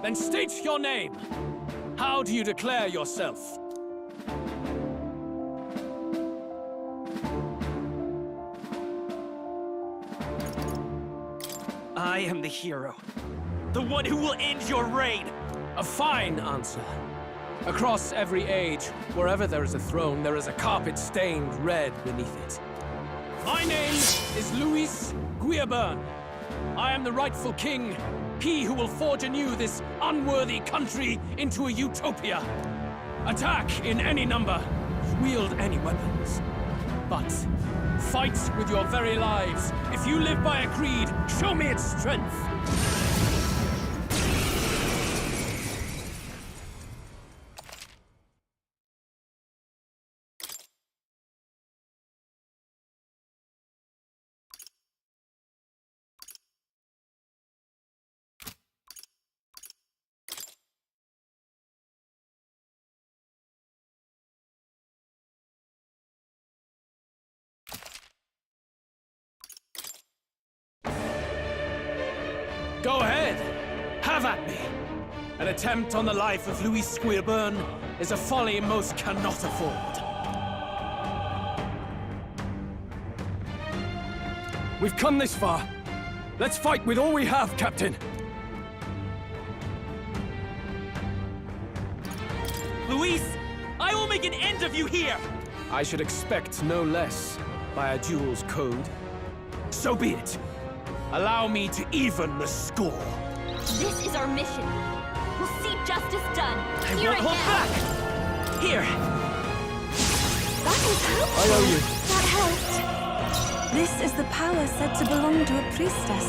Then state your name. How do you declare yourself? I am the hero. The one who will end your reign! A fine answer. Across every age, wherever there is a throne, there is a carpet stained red beneath it. My name is Luis Guillerburn. I am the rightful king, he who will forge anew this unworthy country into a utopia. Attack in any number, wield any weapons. But fight with your very lives. If you live by a creed, show me its strength. Go ahead! Have at me! An attempt on the life of Luis Guillerburn is a folly most cannot afford. We've come this far. Let's fight with all we have, Captain. Luis, I will make an end of you here! I should expect no less by a duel's code. So be it. Allow me to even the score. This is our mission. We'll see justice done. I Here won't and hold now. back! Here! That was helpful. I owe you. That helped. This is the power said to belong to a priestess.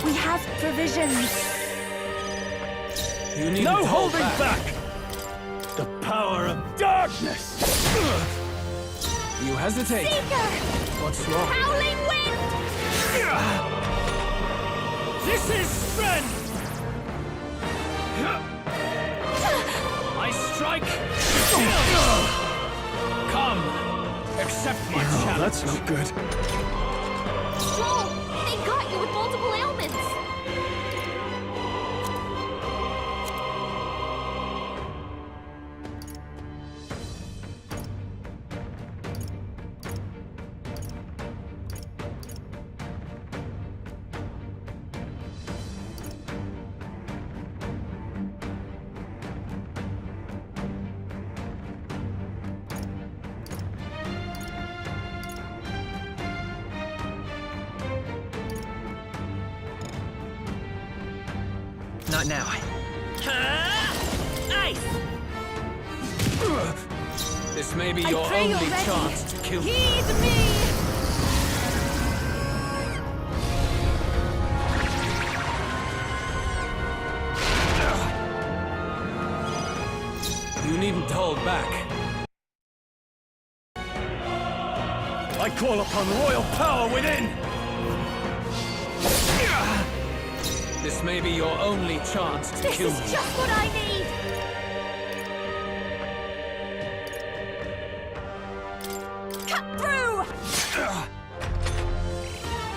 We have provisions. You need No to hold holding back! The power of darkness! You hesitate. Seeker! What's wrong? Howling wind! This is strength! I strike. Come, accept my challenge. That's not good. Joel, they got you with multiple ailments. Not now. Ice! This may be I your pray only you're ready. chance to kill me. Heed me! You needn't hold back. I call upon royal power within! This may be your only chance to This kill is me. just what I need. Cut through!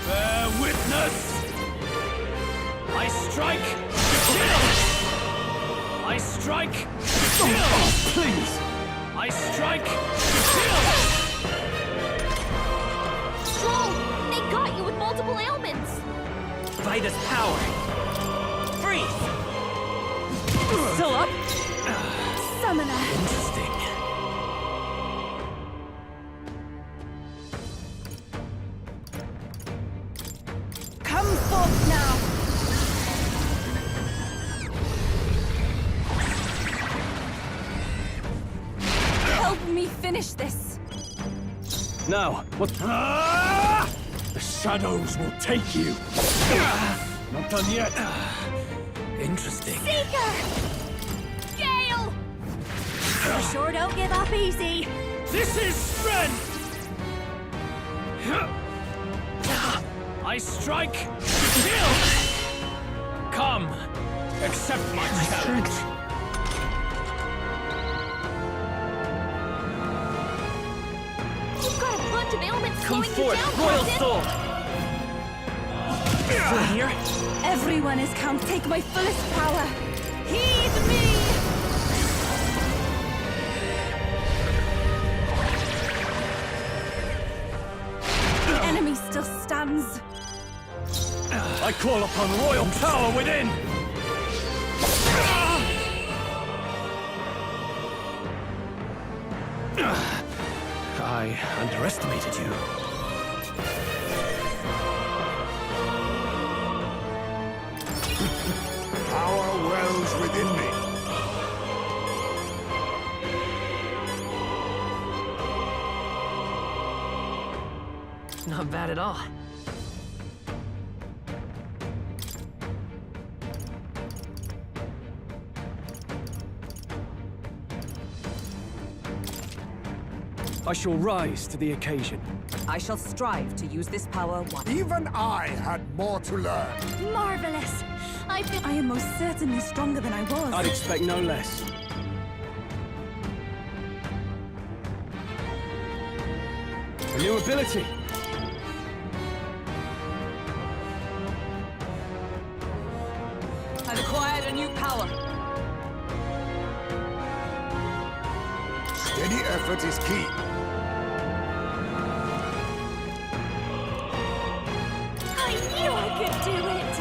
Bear witness! I strike to kill! I strike to kill! Please! I strike to kill! Joel, they got you with multiple ailments. Vida's power! Freeze! Still up? Summoner. Interesting. Come forth now. Help me finish this. Now, what? The shadows will take you! Not done yet! Interesting. Seeker! Gale! You sure don't give up easy. This is strength! I strike to kill! Come, accept my challenge. You've got a bunch of ailments Come slowing you forth, down, Royal Captain. Soul! Still here? Everyone is count. Take my fullest power. Heed me! The enemy still stands. I call upon royal power within! I underestimated you. Power wells within me. Not bad at all. I shall rise to the occasion. I shall strive to use this power once. Even I had more to learn. Marvelous. I am most certainly stronger than I was. I'd expect no less. A new ability. I've acquired a new power. Steady effort is key. I knew I could do it.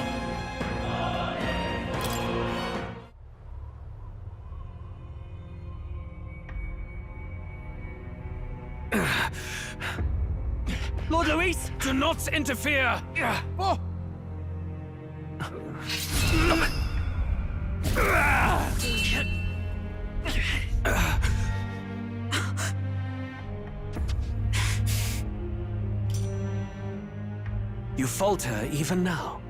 Lord Luis, do not interfere! Oh. You falter even now.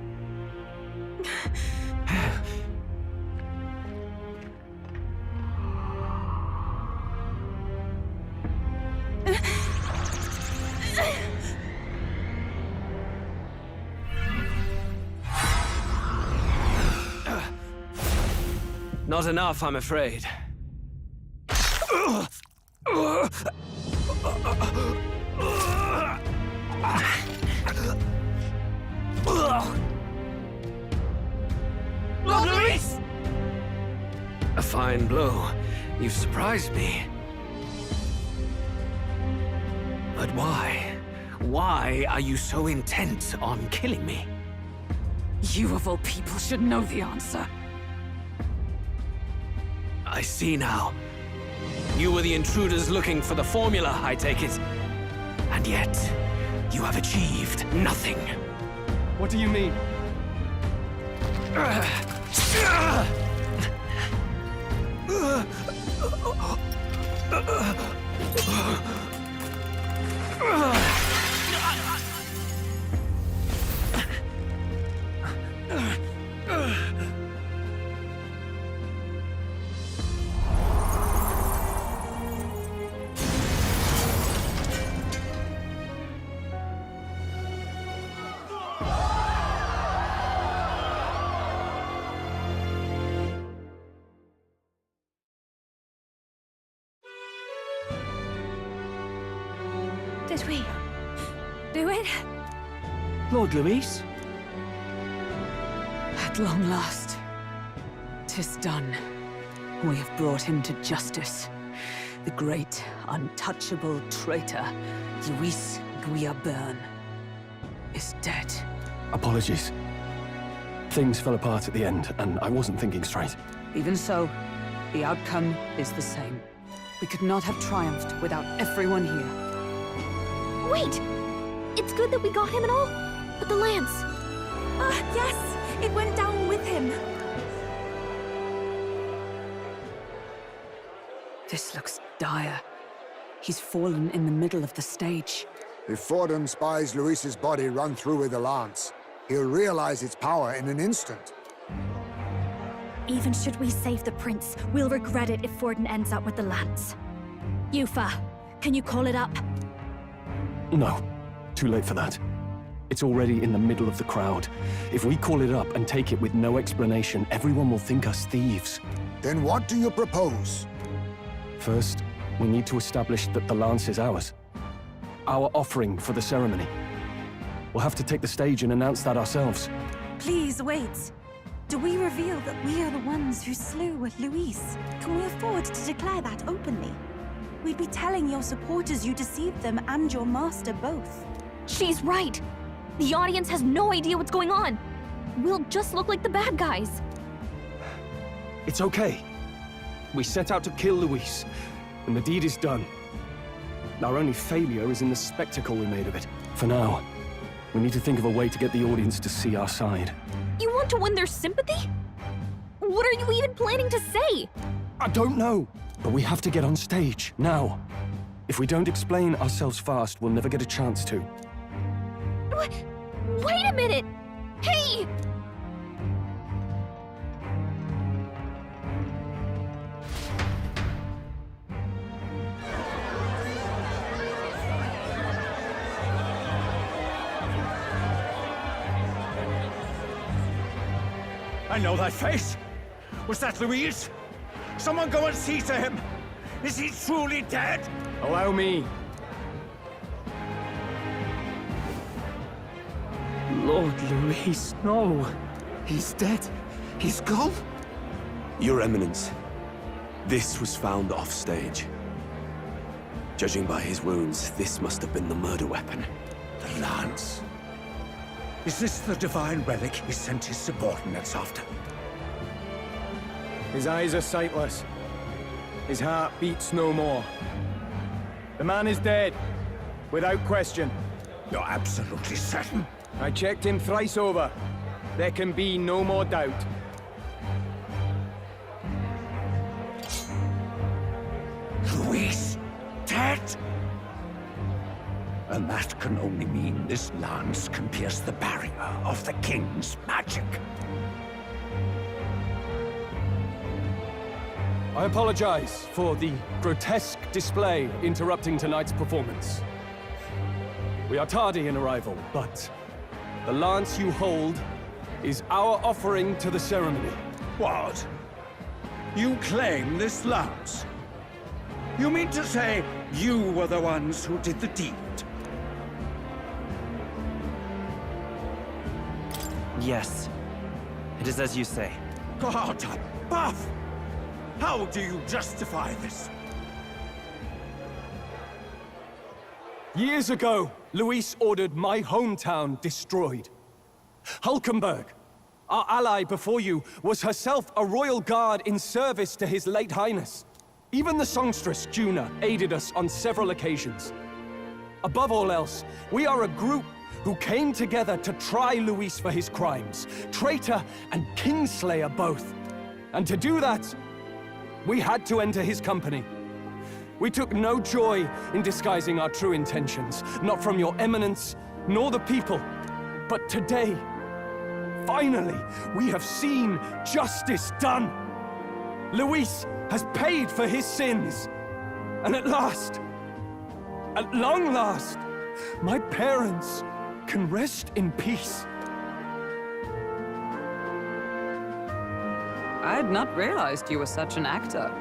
Not enough, I'm afraid. Lord Luis! A fine blow. You've surprised me. But why? Why are you so intent on killing me? You of all people should know the answer. I see now. You were the intruders looking for the formula, I take it. And yet, you have achieved nothing. What do you mean? Did we do it? Lord Luis? At long last, 'tis done. We have brought him to justice. The great, untouchable traitor, Luis Guillaburn, is dead. Apologies. Things fell apart at the end, and I wasn't thinking straight. Even so, the outcome is the same. We could not have triumphed without everyone here. Wait! It's good that we got him and all, but the lance. Ah, yes! It went down with him. This looks dire. He's fallen in the middle of the stage. If Fordham spies Luis's body run through with a lance, he'll realize its power in an instant. Even should we save the prince, we'll regret it if Forden ends up with the lance. Yufa, can you call it up? No. Too late for that. It's already in the middle of the crowd. If we call it up and take it with no explanation, everyone will think us thieves. Then what do you propose? First, we need to establish that the lance is ours. Our offering for the ceremony. We'll have to take the stage and announce that ourselves. Please wait. Do we reveal that we are the ones who slew Luis? Can we afford to declare that openly? We'd be telling your supporters you deceived them and your master both. She's right. The audience has no idea what's going on. We'll just look like the bad guys. It's okay. We set out to kill Luis, and the deed is done. Our only failure is in the spectacle we made of it. For now, we need to think of a way to get the audience to see our side. You want to win their sympathy? What are you even planning to say? I don't know, but we have to get on stage, now. If we don't explain ourselves fast, we'll never get a chance to. Wait a minute! Hey! I know that face. Was that Luis? Someone go and see to him. Is he truly dead? Allow me. Lord Luis, no. He's dead. He's gone. Your Eminence, this was found off-stage. Judging by his wounds, this must have been the murder weapon. The lance. Is this the divine relic he sent his subordinates after? His eyes are sightless. His heart beats no more. The man is dead, without question. You're absolutely certain? I checked him thrice over. There can be no more doubt. Luis, dead? And that can only mean this lance can pierce the barrier of the king's magic. I apologize for the grotesque display interrupting tonight's performance. We are tardy in arrival, but the lance you hold is our offering to the ceremony. What? You claim this lance? You mean to say you were the ones who did the deed? Yes. It is as you say. God above! How do you justify this? Years ago, Luis ordered my hometown destroyed. Hulkenberg, our ally before you, was herself a royal guard in service to his late highness. Even the songstress, Juna, aided us on several occasions. Above all else, we are a group who came together to try Luis for his crimes, traitor and kingslayer both. And to do that, we had to enter his company. We took no joy in disguising our true intentions, not from your eminence, nor the people. But today, finally, we have seen justice done. Luis has paid for his sins. And at last, at long last, my parents can rest in peace. I had not realized you were such an actor.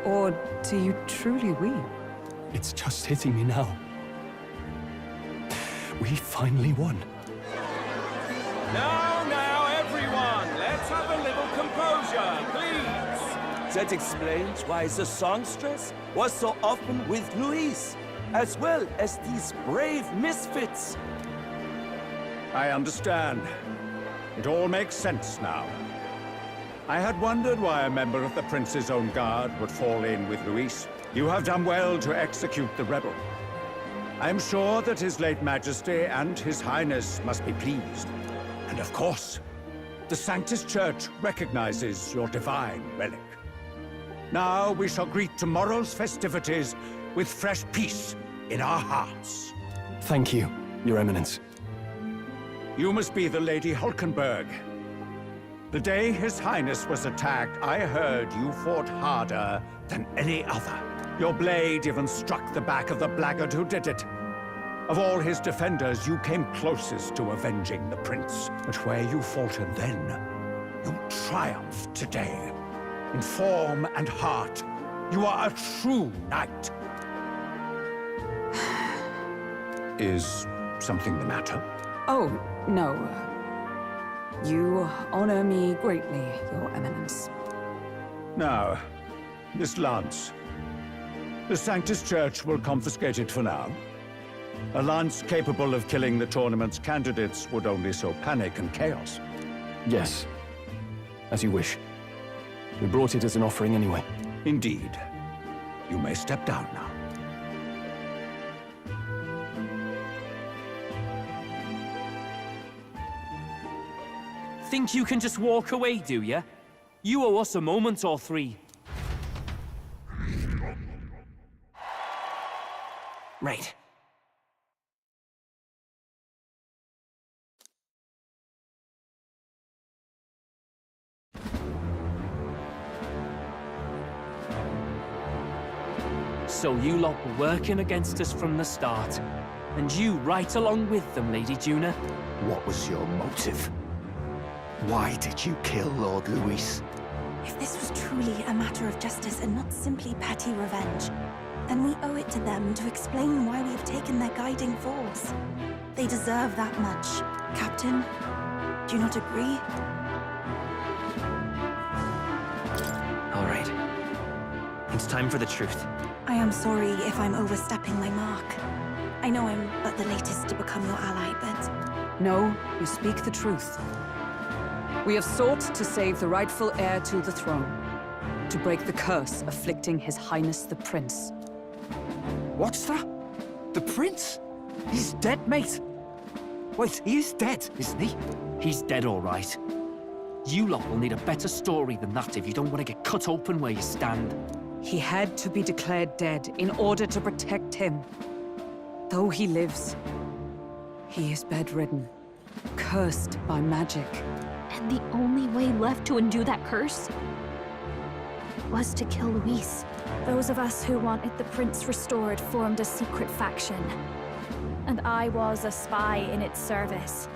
Or do you truly weep? It's just hitting me now. We finally won. Now, everyone, let's have a little composure, please. That explains why the songstress was so often with Luis, as well as these brave misfits. I understand. It all makes sense now. I had wondered why a member of the Prince's own guard would fall in with Luis. You have done well to execute the rebel. I am sure that His late Majesty and His Highness must be pleased. And of course, the Sanctus Church recognizes your divine relic. Now we shall greet tomorrow's festivities with fresh peace in our hearts. Thank you, Your Eminence. You must be the Lady Hulkenberg. The day His Highness was attacked, I heard you fought harder than any other. Your blade even struck the back of the blackguard who did it. Of all his defenders, you came closest to avenging the prince. But where you faltered then, you triumphed today. In form and heart, you are a true knight. Is something the matter? Oh, no. You honor me greatly, Your Eminence. Now, this lance. The Sanctus Church will confiscate it for now. A lance capable of killing the tournament's candidates would only sow panic and chaos. Yes. As you wish. We brought it as an offering anyway. Indeed. You may step down now. Think you can just walk away, do ya? You owe us a moment or three. Right. So you lot were working against us from the start. And you right along with them, Lady Juna. What was your motive? Why did you kill Lord Luis? If this was truly a matter of justice and not simply petty revenge, then we owe it to them to explain why we have taken their guiding force. They deserve that much. Captain, do you not agree? All right. It's time for the truth. I am sorry if I'm overstepping my mark. I know I'm but the latest to become your ally, but... No, you speak the truth. We have sought to save the rightful heir to the throne, to break the curse afflicting His Highness the Prince. What's that? The prince? He's dead, mate. Wait, he is dead, isn't he? He's dead, all right. You lot will need a better story than that if you don't want to get cut open where you stand. He had to be declared dead in order to protect him. Though he lives, he is bedridden, cursed by magic. And the only way left to undo that curse was to kill Luis. Those of us who wanted the prince restored formed a secret faction. And I was a spy in its service,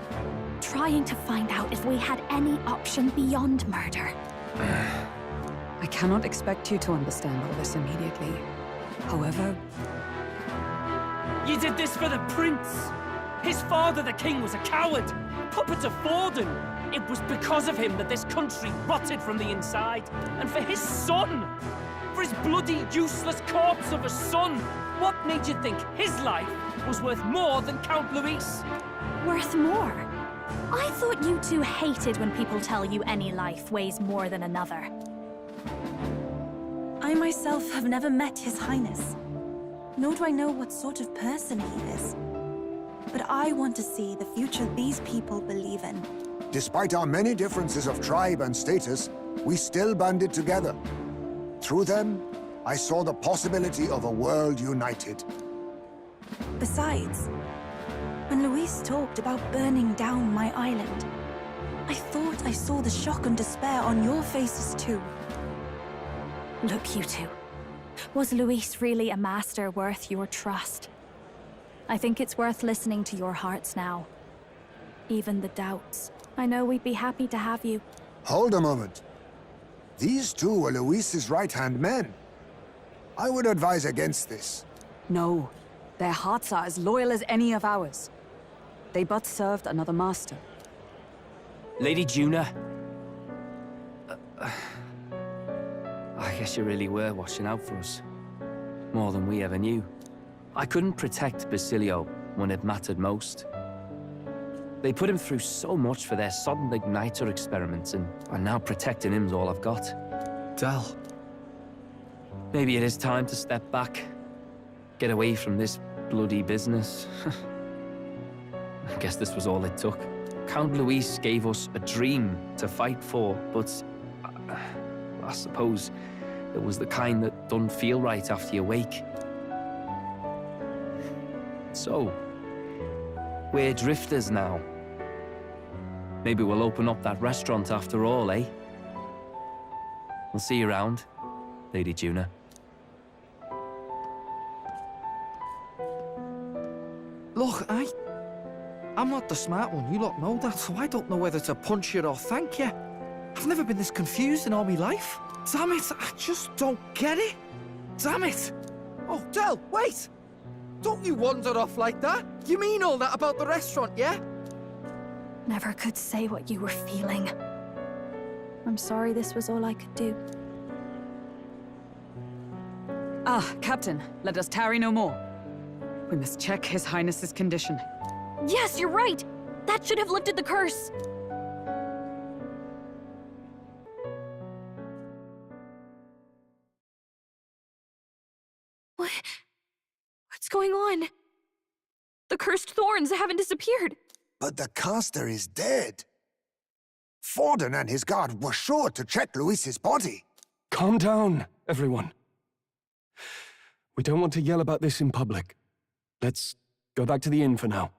trying to find out if we had any option beyond murder. I cannot expect you to understand all this immediately. However... You did this for the prince! His father, the king, was a coward! Puppet of Forden! It was because of him that this country rotted from the inside. And for his son! For his bloody, useless corpse of a son! What made you think his life was worth more than Count Luis? Worth more? I thought you two hated when people tell you any life weighs more than another. I myself have never met His Highness, nor do I know what sort of person he is. But I want to see the future these people believe in. Despite our many differences of tribe and status, we still banded together. Through them, I saw the possibility of a world united. Besides, when Luis talked about burning down my island, I thought I saw the shock and despair on your faces too. Look, you two. Was Luis really a master worth your trust? I think it's worth listening to your hearts now. Even the doubts. I know we'd be happy to have you. Hold a moment. These two were Luis's right-hand men. I would advise against this. No, their hearts are as loyal as any of ours. They but served another master. Lady Juna. I guess you really were watching out for us. More than we ever knew. I couldn't protect Basilio when it mattered most. They put him through so much for their sudden igniter experiments, and now protecting him's all I've got. Del. Maybe it is time to step back. Get away from this bloody business. I guess this was all it took. Count Luis gave us a dream to fight for, but I suppose it was the kind that don't feel right after you wake. So, we're drifters now. Maybe we'll open up that restaurant after all, eh? We'll see you around, Lady Juna. Look, I'm not the smart one, you lot know that, so I don't know whether to punch you or thank you. I've never been this confused in all my life. Damn it, I just don't get it. Damn it! Oh, Del, wait! Don't you wander off like that? You mean all that about the restaurant, yeah? Never could say what you were feeling. I'm sorry this was all I could do. Ah, Captain, let us tarry no more. We must check His Highness's condition. Yes, you're right! That should have lifted the curse! What's going on? The cursed thorns haven't disappeared. But the caster is dead. Forden and his guard were sure to check Luis's body. Calm down, everyone. We don't want to yell about this in public. Let's go back to the inn for now.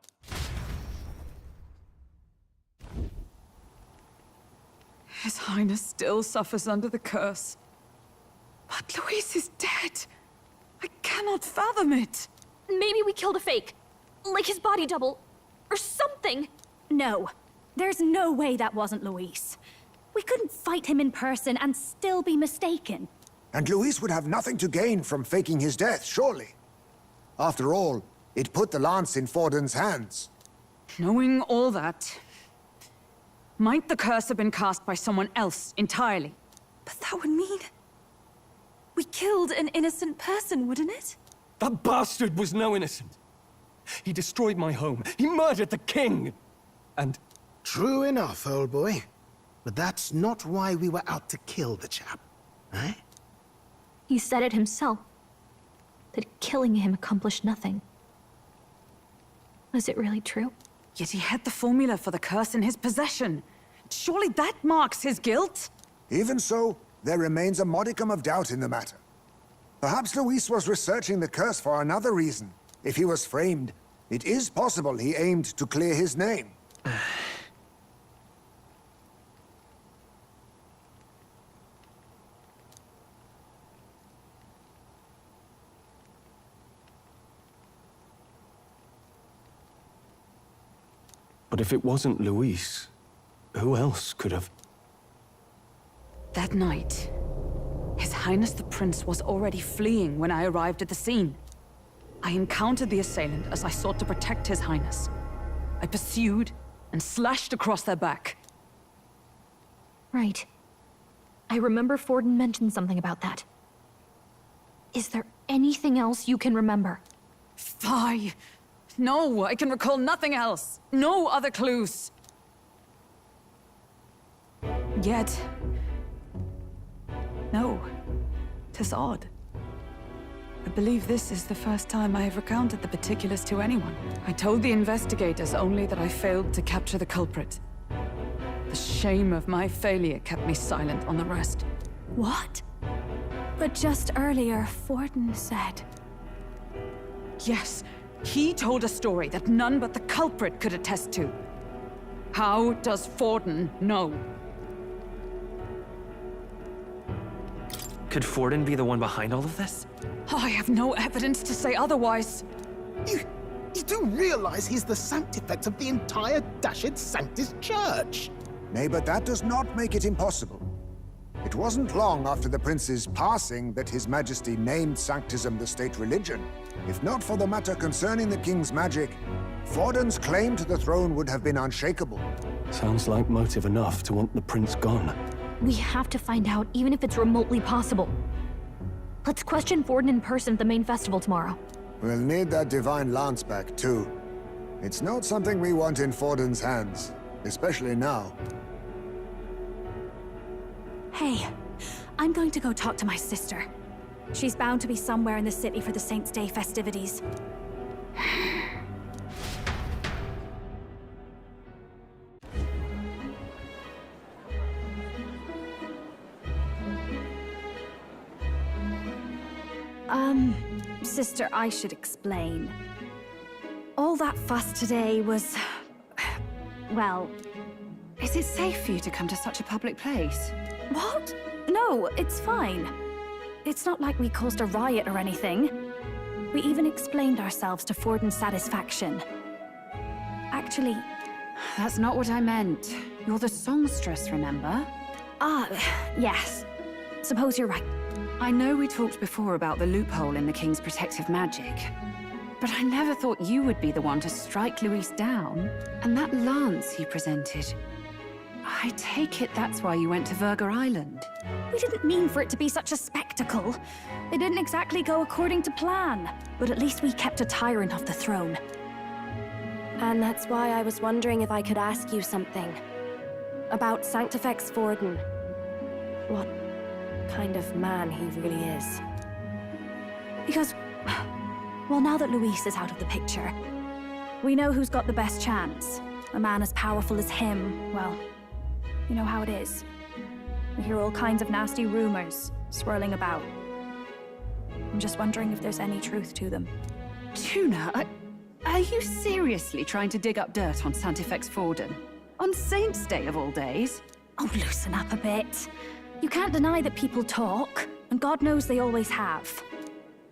His Highness still suffers under the curse. But Luis is dead. I cannot fathom it. Maybe we killed a fake. Like his body double. Or something. No. There's no way that wasn't Luis. We couldn't fight him in person and still be mistaken. And Luis would have nothing to gain from faking his death, surely. After all, it put the lance in Forden's hands. Knowing all that, might the curse have been cast by someone else entirely? But that would mean... we killed an innocent person, wouldn't it? That bastard was no innocent. He destroyed my home. He murdered the king. And... True enough, old boy. But that's not why we were out to kill the chap, eh? He said it himself. That killing him accomplished nothing. Was it really true? Yet he had the formula for the curse in his possession. Surely that marks his guilt? Even so, there remains a modicum of doubt in the matter. Perhaps Luis was researching the curse for another reason. If he was framed, it is possible he aimed to clear his name. But if it wasn't Luis, who else could have... That night, His Highness the Prince was already fleeing when I arrived at the scene. I encountered the assailant as I sought to protect His Highness. I pursued and slashed across their back. Right. I remember Forden mentioned something about that. Is there anything else you can remember? Fie! No, I can recall nothing else. No other clues. Yet... no. 'Tis odd. I believe this is the first time I have recounted the particulars to anyone. I told the investigators only that I failed to capture the culprit. The shame of my failure kept me silent on the rest. What? But just earlier, Forden said... Yes, he told a story that none but the culprit could attest to. How does Forden know? Could Forden be the one behind all of this? Oh, I have no evidence to say otherwise. You do realize he's the sanctifex of the entire Dashed Sanctus Church? Nay, but that does not make it impossible. It wasn't long after the prince's passing that His Majesty named Sanctism the state religion. If not for the matter concerning the king's magic, Forden's claim to the throne would have been unshakable. Sounds like motive enough to want the prince gone. We have to find out, even if it's remotely possible. Let's question Forden in person at the main festival tomorrow. We'll need that divine lance back, too. It's not something we want in Forden's hands, especially now. Hey, I'm going to go talk to my sister. She's bound to be somewhere in the city for the Saints' Day festivities. Sister, I should explain. All that fuss today was... well... Is it safe for you to come to such a public place? What? No, it's fine. It's not like we caused a riot or anything. We even explained ourselves to Forden's satisfaction. Actually... That's not what I meant. You're the songstress, remember? Ah, yes. Suppose you're right. I know we talked before about the loophole in the king's protective magic. But I never thought you would be the one to strike Luis down. And that lance he presented... I take it that's why you went to Verga Island. We didn't mean for it to be such a spectacle. It didn't exactly go according to plan. But at least we kept a tyrant off the throne. And that's why I was wondering if I could ask you something. About Sanctifex Forden. What kind of man he really is. Because... well, now that Luis is out of the picture, we know who's got the best chance. A man as powerful as him, well, you know how it is. We hear all kinds of nasty rumors swirling about. I'm just wondering if there's any truth to them. Tuna, are you seriously trying to dig up dirt on Sanctifex Forden? On Saint's Day of all days? Oh, loosen up a bit. You can't deny that people talk, and God knows they always have.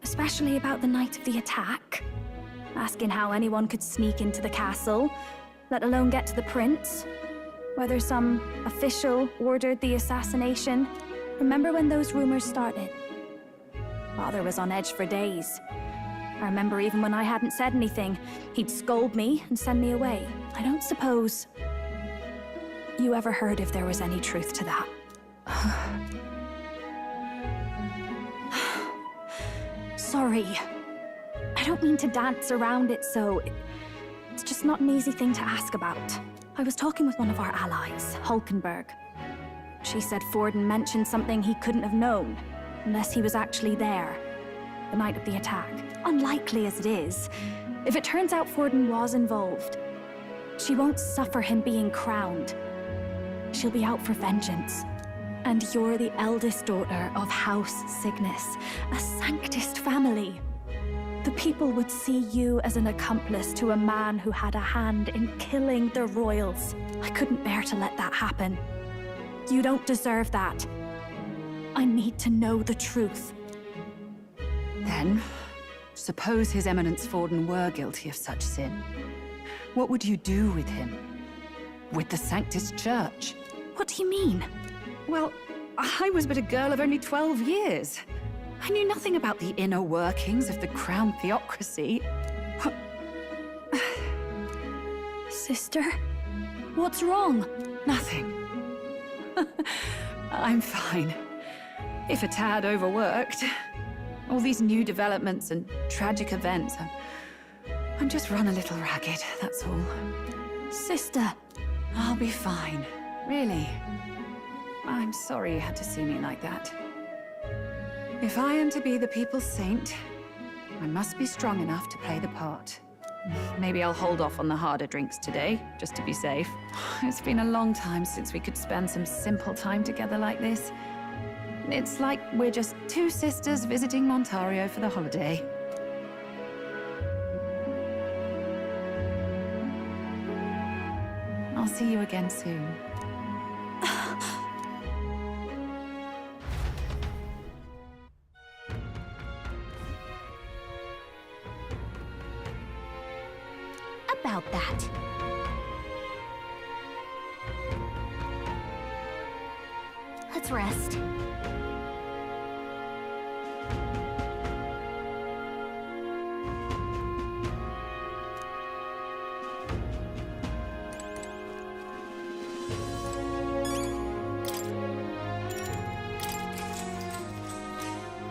Especially about the night of the attack. Asking how anyone could sneak into the castle, let alone get to the prince. Whether some official ordered the assassination. Remember when those rumors started? Father was on edge for days. I remember even when I hadn't said anything, he'd scold me and send me away. I don't suppose you ever heard if there was any truth to that. Sorry. I don't mean to dance around it, so... It's just not an easy thing to ask about. I was talking with one of our allies, Hulkenberg. She said Forden mentioned something he couldn't have known, unless he was actually there, the night of the attack. Unlikely as it is, if it turns out Forden was involved, she won't suffer him being crowned. She'll be out for vengeance. And you're the eldest daughter of House Cygnus, a Sanctist family. The people would see you as an accomplice to a man who had a hand in killing the royals. I couldn't bear to let that happen. You don't deserve that. I need to know the truth. Then, suppose His Eminence Forden were guilty of such sin. What would you do with him? With the Sanctist Church? What do you mean? Well, I was but a girl of only 12 years. I knew nothing about the inner workings of the crown theocracy. Sister? What's wrong? Nothing. I'm fine. If a tad overworked. All these new developments and tragic events. I'm just run a little ragged, that's all. Sister! I'll be fine. Really. I'm sorry you had to see me like that. If I am to be the people's saint, I must be strong enough to play the part. Maybe I'll hold off on the harder drinks today, just to be safe. It's been a long time since we could spend some simple time together like this. It's like we're just two sisters visiting Montario for the holiday. I'll see you again soon. About that. Let's rest.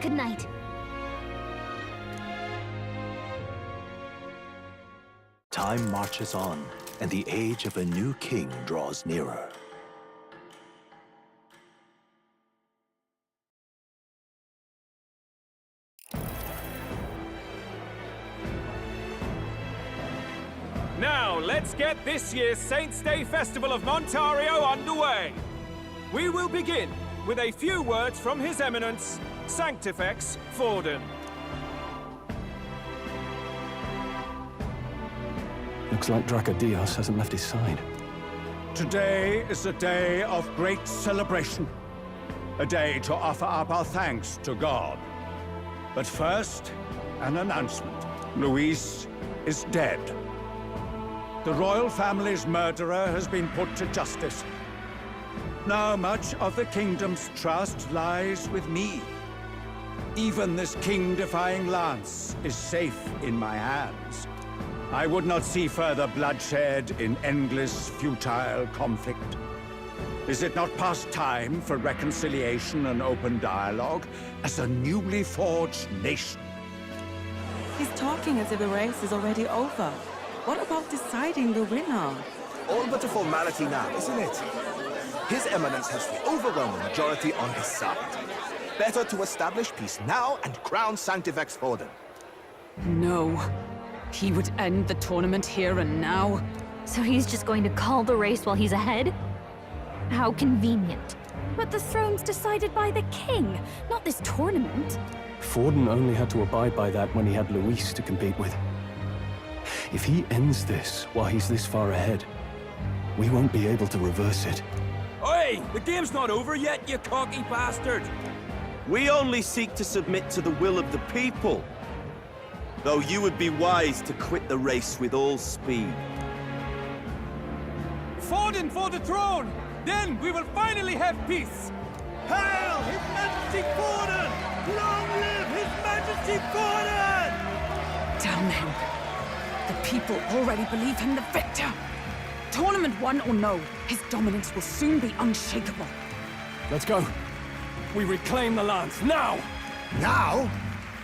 Good night. Time marches on, and the age of a new king draws nearer. Now, let's get this year's Saints' Day Festival of Montario underway. We will begin with a few words from His Eminence, Sanctifex Forden. Looks like Dracodios hasn't left his side. Today is a day of great celebration. A day to offer up our thanks to God. But first, an announcement. Luis is dead. The royal family's murderer has been put to justice. Now much of the kingdom's trust lies with me. Even this king-defying lance is safe in my hands. I would not see further bloodshed in endless, futile conflict. Is it not past time for reconciliation and open dialogue as a newly forged nation? He's talking as if the race is already over. What about deciding the winner? All but a formality now, isn't it? His Eminence has the overwhelming majority on his side. Better to establish peace now and crown Sanctifex Forden. No. He would end the tournament here and now. So he's just going to call the race while he's ahead? How convenient. But the throne's decided by the king, not this tournament. Forden only had to abide by that when he had Luis to compete with. If he ends this while he's this far ahead, we won't be able to reverse it. Oi! The game's not over yet, you cocky bastard! We only seek to submit to the will of the people. Though you would be wise to quit the race with all speed. Forden for the throne! Then we will finally have peace! Hail His Majesty Forden! Long live His Majesty Forden! Damn him. The people already believe him the victor. Tournament won or no, his dominance will soon be unshakable. Let's go. We reclaim the lance, now! Now?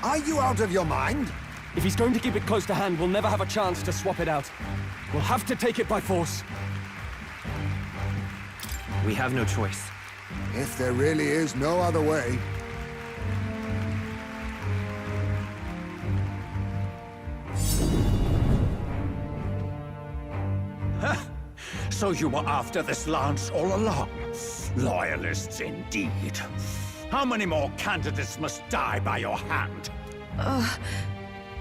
Are you out of your mind? If he's going to keep it close to hand, we'll never have a chance to swap it out. We'll have to take it by force. We have no choice. If there really is no other way. So you were after this lance all along? Loyalists indeed. How many more candidates must die by your hand?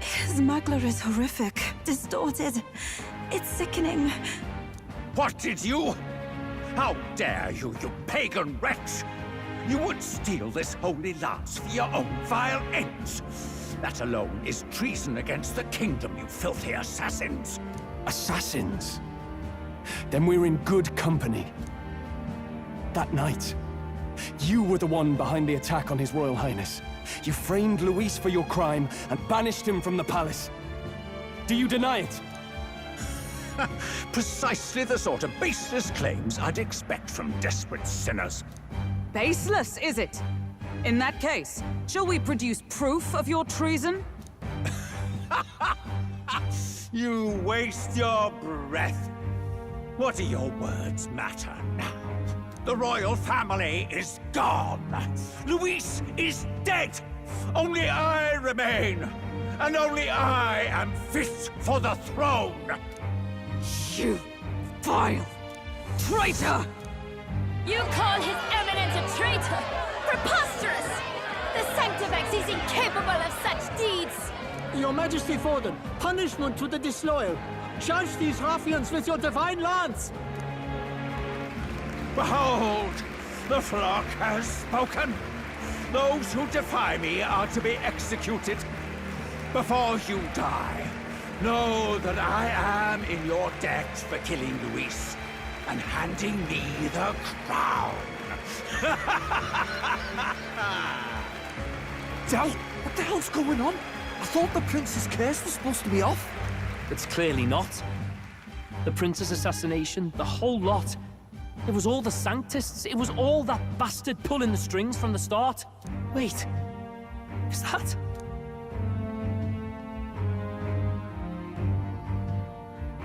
His Magler is horrific, distorted. It's sickening. What did you? How dare you, you pagan wretch! You would steal this holy lance for your own vile ends. That alone is treason against the kingdom, you filthy assassins. Assassins? Then we're in good company. That night, you were the one behind the attack on His Royal Highness. You framed Luis for your crime and banished him from the palace. Do you deny it? Precisely the sort of baseless claims I'd expect from desperate sinners. Baseless, is it? In that case, shall we produce proof of your treason? You waste your breath. What do your words matter now? The royal family is gone. Luis is dead. Only I remain. And only I am fit for the throne. You vile traitor! You call His Eminence a traitor? Preposterous! The Sanctifex is incapable of such deeds! Your Majesty Forden, punishment to the disloyal. Judge these ruffians with your divine lance! Behold, the flock has spoken. Those who defy me are to be executed. Before you die, know that I am in your debt for killing Luis and handing me the crown. Del, what the hell's going on? I thought the prince's curse was supposed to be off. It's clearly not. The prince's assassination, the whole lot. It was all the Sanctists. It was all that bastard pulling the strings from the start. Wait, is that...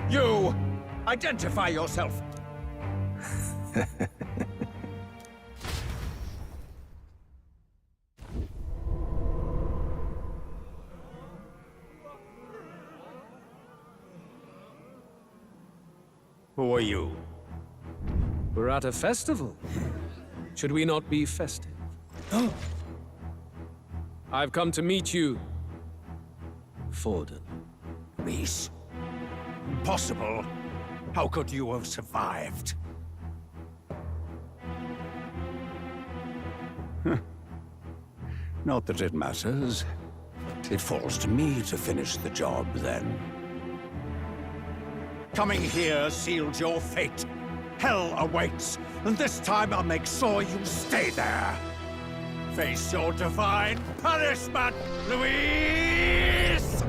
You! Identify yourself! Who are you? We're at a festival. Should we not be festive? I've come to meet you, Forden. Luis? Impossible. How could you have survived? Not that it matters. It falls to me to finish the job, then. Coming here sealed your fate. Hell awaits, and this time I'll make sure you stay there. face your divine punishment, Louise!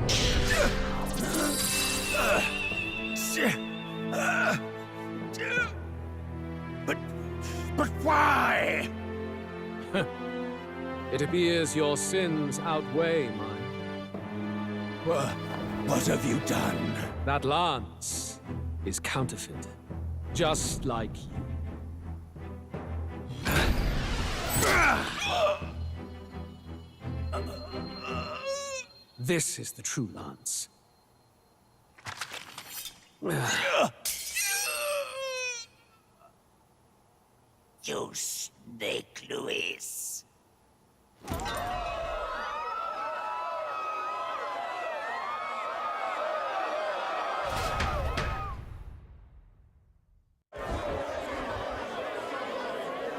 But why? It appears your sins outweigh mine. What have you done? That lance is counterfeit, just like you. This is the true lance. You snake, Louis.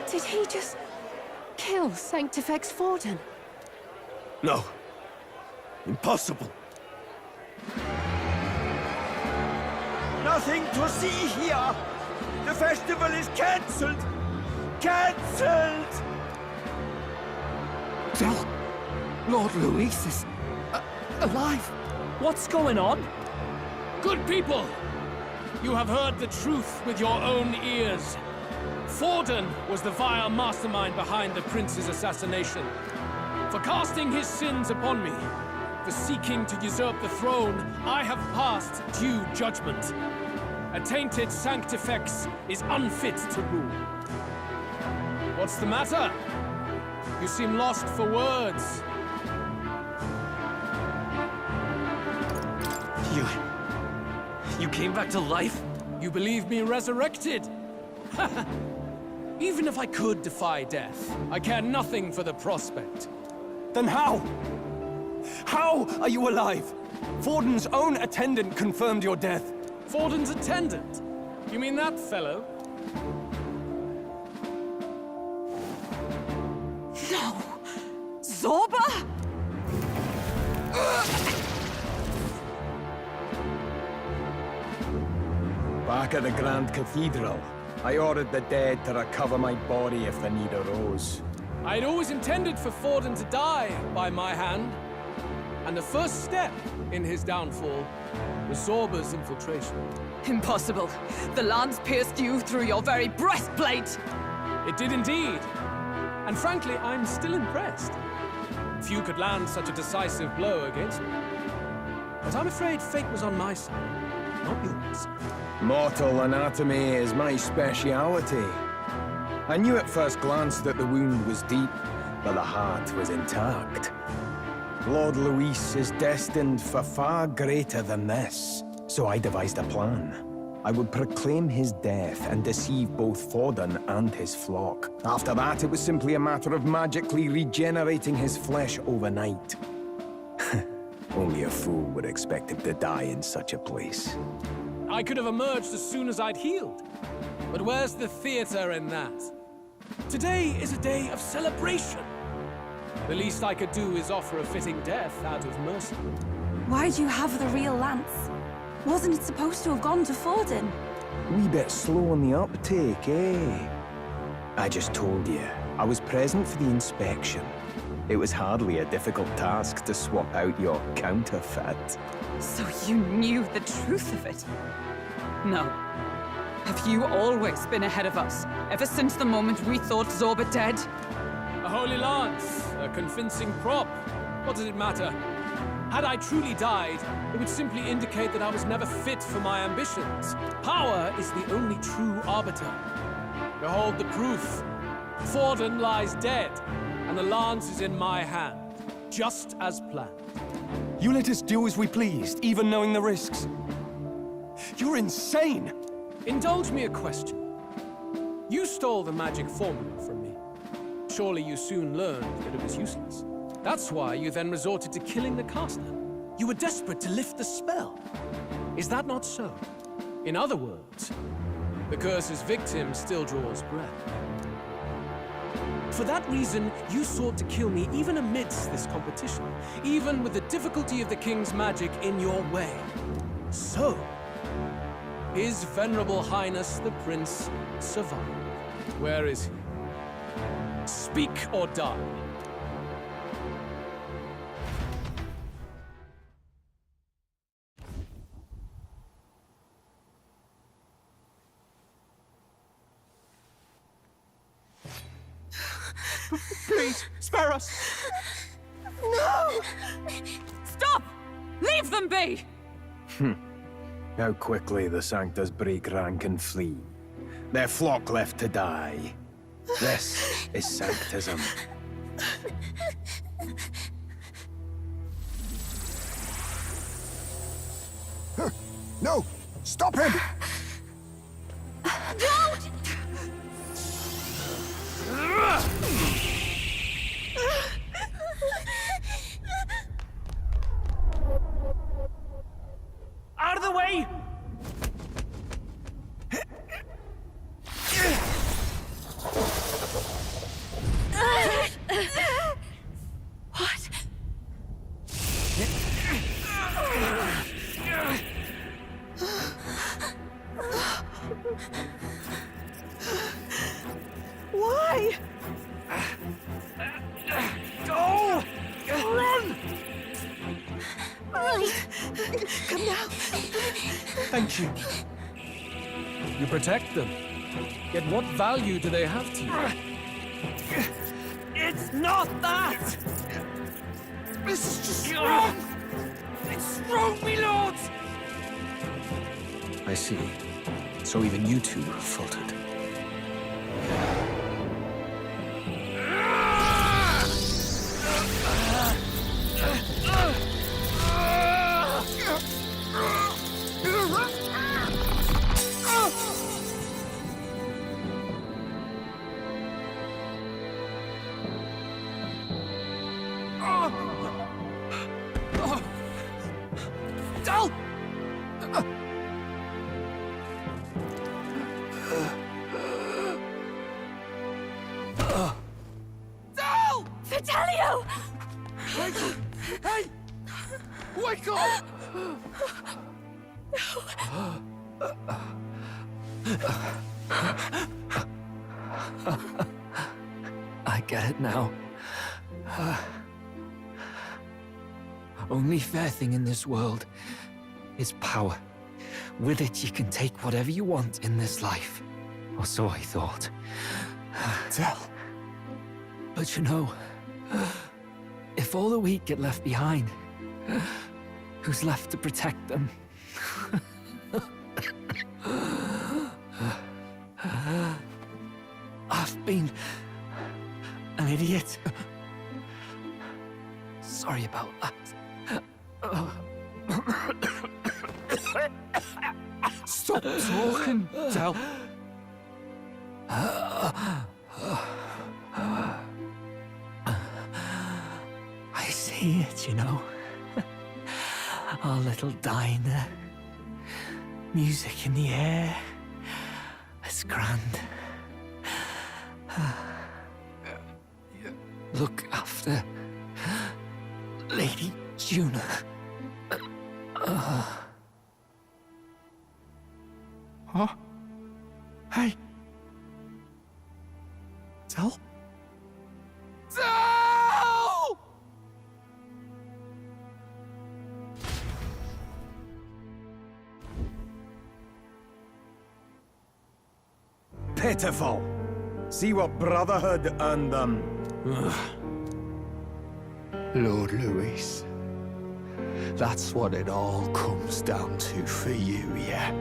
Did he just kill Sanctifex Forden? No. Impossible. Nothing to see here. The festival is cancelled. Cancelled! Lord Louis is alive. What's going on? Good people! You have heard the truth with your own ears. Forden was the vile mastermind behind the prince's assassination. For casting his sins upon me, for seeking to usurp the throne, I have passed due judgment. A tainted Sanctifex is unfit to rule. What's the matter? You seem lost for words. You came back to life? You believe me resurrected? Even if I could defy death, I care nothing for the prospect. Then how? How are you alive? Forden's own attendant confirmed your death. Forden's attendant? You mean that fellow? No! Zorba? Back at the Grand Cathedral, I ordered the dead to recover my body if the need arose. I had always intended for Forden to die by my hand. And the first step in his downfall was Zorba's infiltration. Impossible. The lance pierced you through your very breastplate! It did indeed. And frankly, I'm still impressed. Few could land such a decisive blow against me. But I'm afraid fate was on my side, not yours. Mortal anatomy is my speciality. I knew at first glance that the wound was deep, but the heart was intact. Lord Louis is destined for far greater than this, so I devised a plan. I would proclaim his death and deceive both Forden and his flock. After that, it was simply a matter of magically regenerating his flesh overnight. Only a fool would expect him to die in such a place. I could have emerged as soon as I'd healed. But where's the theater in that? Today is a day of celebration. The least I could do is offer a fitting death out of mercy. Why do you have the real lance? Wasn't it supposed to have gone to Forden? Wee bit slow on the uptake, eh? I just told you, I was present for the inspection. It was hardly a difficult task to swap out your counterfeit. So you knew the truth of it? No. Have you always been ahead of us, ever since the moment we thought Zorba dead? A holy lance, a convincing prop. What does it matter? Had I truly died, it would simply indicate that I was never fit for my ambitions. Power is the only true arbiter. Behold the proof. Forden lies dead, and the lance is in my hand, just as planned. You let us do as we pleased, even knowing the risks. You're insane! Indulge me a question. You stole the magic formula from me. Surely you soon learned that it was useless. That's why you then resorted to killing the caster. You were desperate to lift the spell. Is that not so? In other words, the curse's victim still draws breath. For that reason, you sought to kill me even amidst this competition, even with the difficulty of the king's magic in your way. So, His Venerable Highness the Prince survived. Where is he? Speak or die. Please, spare us! No! Stop! Leave them be! How quickly the Sanctus break rank and flee. Their flock left to die. This is Sanctism. No! Stop him! Don't! Out of the way! What? Why? Go! Run! Right. Come now. Thank you. You protect them. Yet what value do they have to you? It's not that! This is just wrong! It's wrong, me lords! I see. So even you two have faltered. Dal! Dal! Fidelio! Hey! Wake up! I get it now. Only fair thing in this world is power. With it, you can take whatever you want in this life. Or so I thought. Tell. But you know, if all the weak get left behind, who's left to protect them? I've been an idiot. Sorry about that. Stop talking, Del. I see it, you know. Our little diner. Music in the air. It's grand. Look after Lady Juna. Huh? Hey. Del? Del! Pitiful. See what brotherhood earned them. Lord Louis, that's what it all comes down to for you, yeah?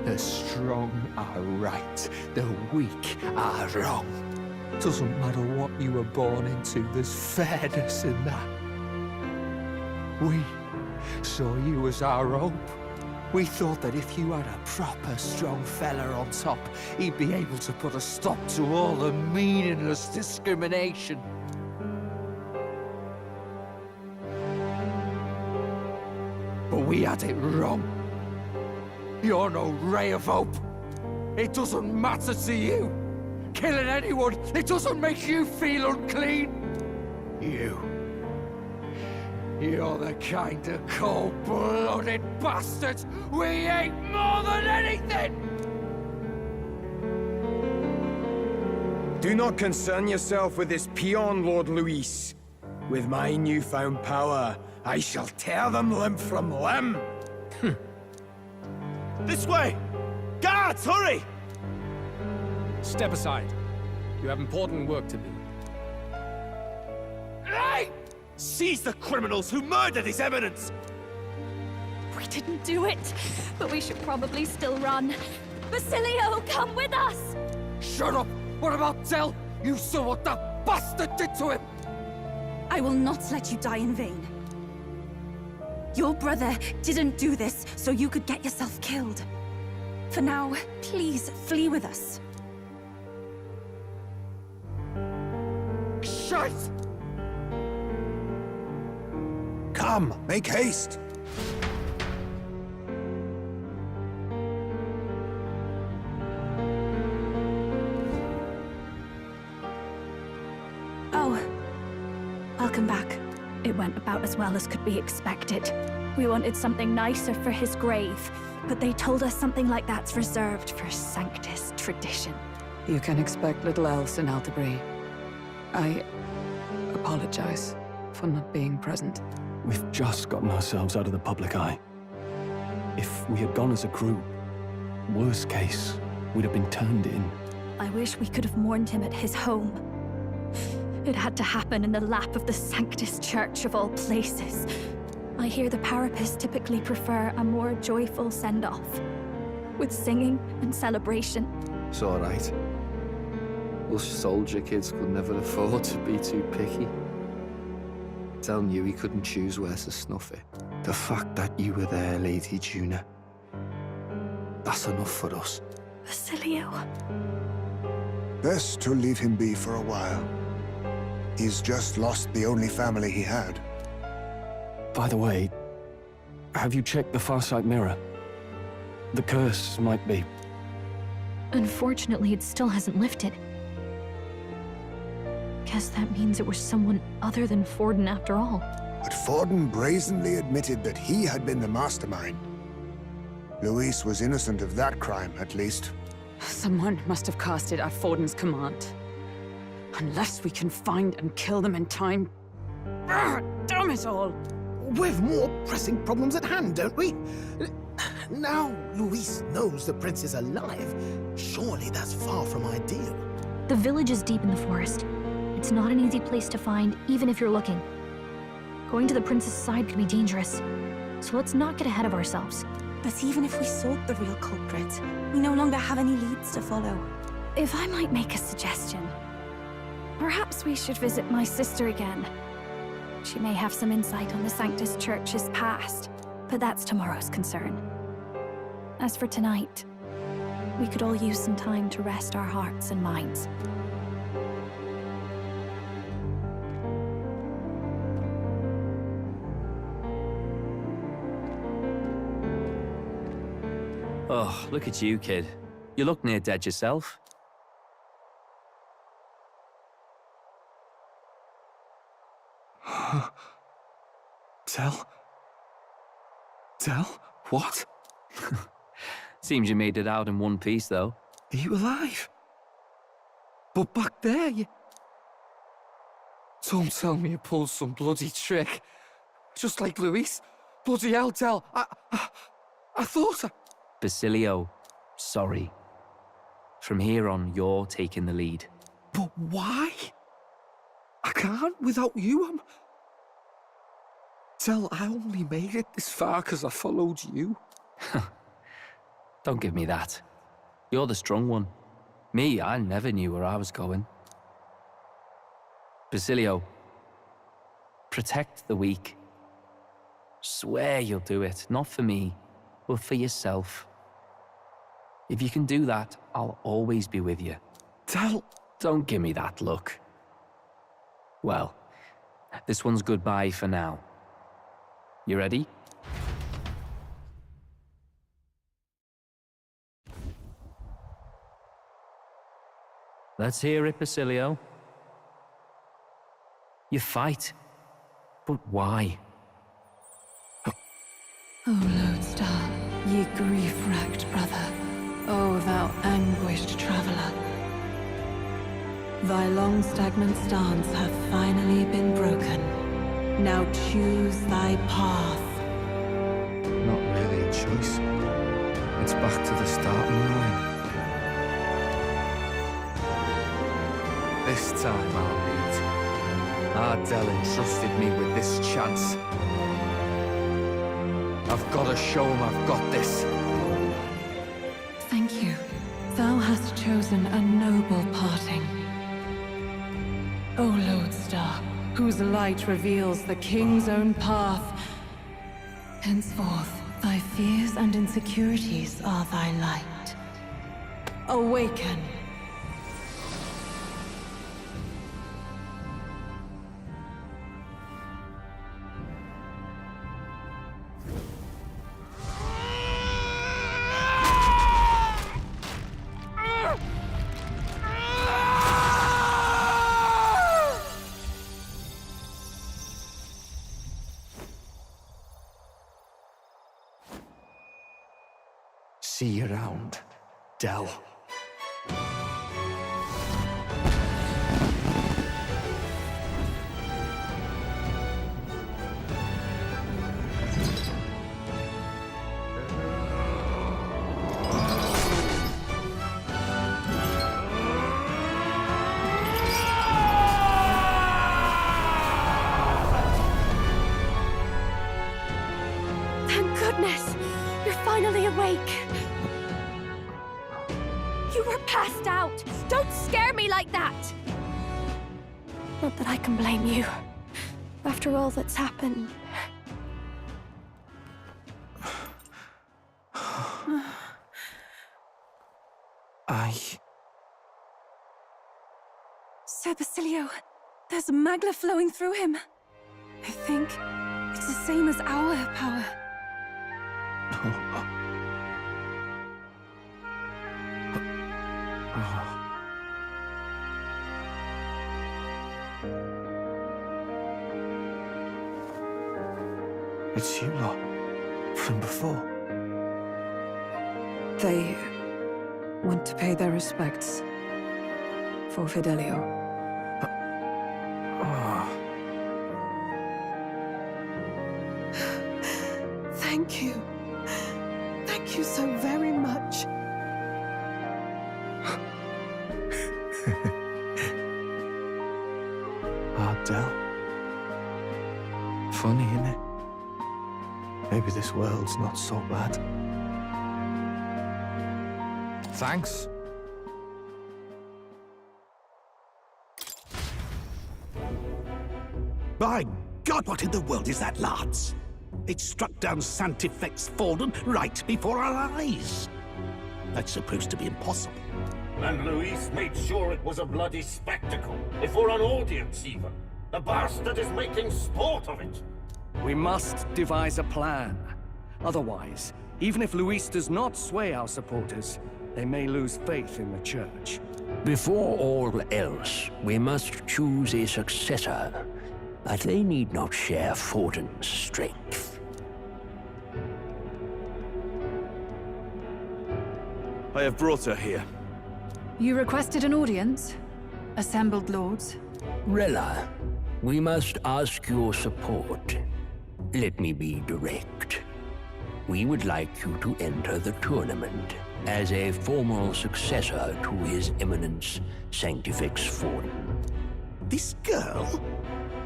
The strong are right, the weak are wrong. Doesn't matter what you were born into, there's fairness in that. We saw you as our hope. We thought that if you had a proper strong fella on top, he'd be able to put a stop to all the meaningless discrimination. But we had it wrong. You're no ray of hope. It doesn't matter to you. Killing anyone, it doesn't make you feel unclean. You're the kind of cold-blooded bastards we hate more than anything! Do not concern yourself with this peon, Lord Luis. With my newfound power, I shall tear them limb from limb. This way! Guards, hurry! Step aside. You have important work to do. Seize the criminals who murdered His Eminence! We didn't do it, but we should probably still run. Basilio, come with us! Shut up! What about Tell? You saw what that bastard did to him! I will not let you die in vain. Your brother didn't do this so you could get yourself killed. For now, please flee with us. Shite! Come, make haste! Oh, welcome back. It went about as well as could be expected. We wanted something nicer for his grave, but they told us something like that's reserved for Sanctus tradition. You can expect little else in Altabri. I apologize for not being present. We've just gotten ourselves out of the public eye. If we had gone as a group, worst case, we'd have been turned in. I wish we could have mourned him at his home. It had to happen in the lap of the Sanctus Church of all places. I hear the Parapists typically prefer a more joyful send-off, with singing and celebration. It's all right. Us soldier kids could never afford to be too picky. Tell knew he couldn't choose where to snuff it. The fact that you were there, Lady Juna, that's enough for us. Basilio. Best to leave him be for a while. He's just lost the only family he had. By the way, have you checked the Farsight mirror? The curse might be... Unfortunately, it still hasn't lifted. Guess that means it was someone other than Forden after all. But Forden brazenly admitted that he had been the mastermind. Luis was innocent of that crime, at least. Someone must have cast it at Forden's command. Unless we can find and kill them in time... Damn it all! We've more pressing problems at hand, don't we? Now Luis knows the prince is alive. Surely that's far from ideal. The village is deep in the forest. It's not an easy place to find, even if you're looking. Going to the prince's side could be dangerous. So let's not get ahead of ourselves. But even if we sought the real culprit, we no longer have any leads to follow. If I might make a suggestion, perhaps we should visit my sister again. She may have some insight on the Sanctus Church's past, but that's tomorrow's concern. As for tonight, we could all use some time to rest our hearts and minds. Oh, look at you, kid. You look near dead yourself. Tell? What? Seems you made it out in one piece, though. Are you alive? But back there, you... Don't tell me you pulled some bloody trick. Just like Luis. Bloody hell, Tell. I thought I... Basilio, sorry. From here on, you're taking the lead. But why? I can't without you. Tell, I only made it this far because I followed you. Don't give me that. You're the strong one. Me, I never knew where I was going. Basilio, protect the weak. Swear you'll do it, not for me, but for yourself. If you can do that, I'll always be with you. Tell... Don't give me that look. Well, this one's goodbye for now. You ready? Let's hear it, Basilio. You fight. But why? O Lodestar, ye grief-racked brother, O thou anguished traveler. Thy long stagnant stance hath finally been broken. Now choose thy path. Not really a choice. It's back to the starting line. This time I'll lead. Ardell entrusted me with this chance. I've got to show him I've got this. Thank you. Thou hast chosen a noble parting. O Lodestar, whose light reveals the king's own path. Henceforth, thy fears and insecurities are thy light. Awaken. See you around, Dell. Thank goodness! You're finally awake! You were passed out! Don't scare me like that! Not that I can blame you. After all that's happened. Sir Basilio, there's magla flowing through him. I think it's the same as our power. It's you lot, from before. They went to pay their respects for Fidelio. Thank you. Thank you so very much. Ardell. Funny, innit? Maybe this world's not so bad. Thanks. By God, what in the world is that, lads? It struck down Sanctifex Forden right before our eyes. That's supposed to be impossible. And Luis made sure it was a bloody spectacle, before an audience even. The bastard is making sport of it. We must devise a plan. Otherwise, even if Luis does not sway our supporters, they may lose faith in the Church. Before all else, we must choose a successor. But they need not share Forden's strength. I have brought her here. You requested an audience? Assembled lords? Rella, we must ask your support. Let me be direct. We would like you to enter the tournament as a formal successor to His Eminence Sanctifex Forden. This girl?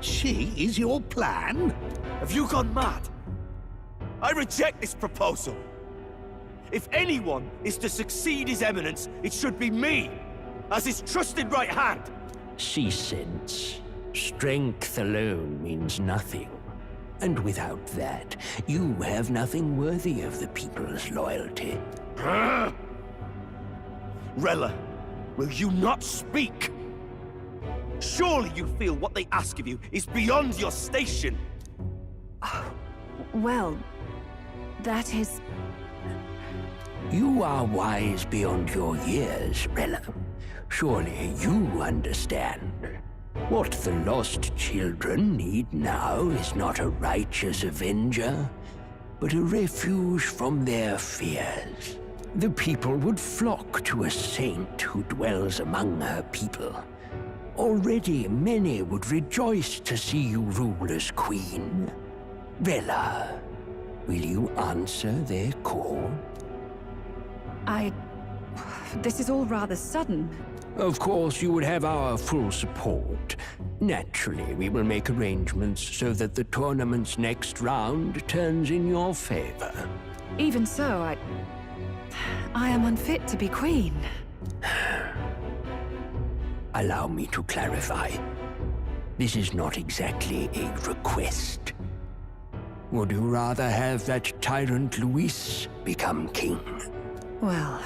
She is your plan? Have you gone mad? I reject this proposal. If anyone is to succeed His Eminence, it should be me, as his trusted right hand. See sense. Strength alone means nothing. And without that, you have nothing worthy of the people's loyalty. Rella, will you not speak? Surely you feel what they ask of you is beyond your station. Well, that is... You are wise beyond your years, Rella. Surely you understand. What the lost children need now is not a righteous avenger, but a refuge from their fears. The people would flock to a saint who dwells among her people. Already many would rejoice to see you rule as queen. Rella, will you answer their call? This is all rather sudden. Of course, you would have our full support. Naturally, we will make arrangements so that the tournament's next round turns in your favor. Even so, I am unfit to be queen. Allow me to clarify. This is not exactly a request. Would you rather have that tyrant Luis become king? Well,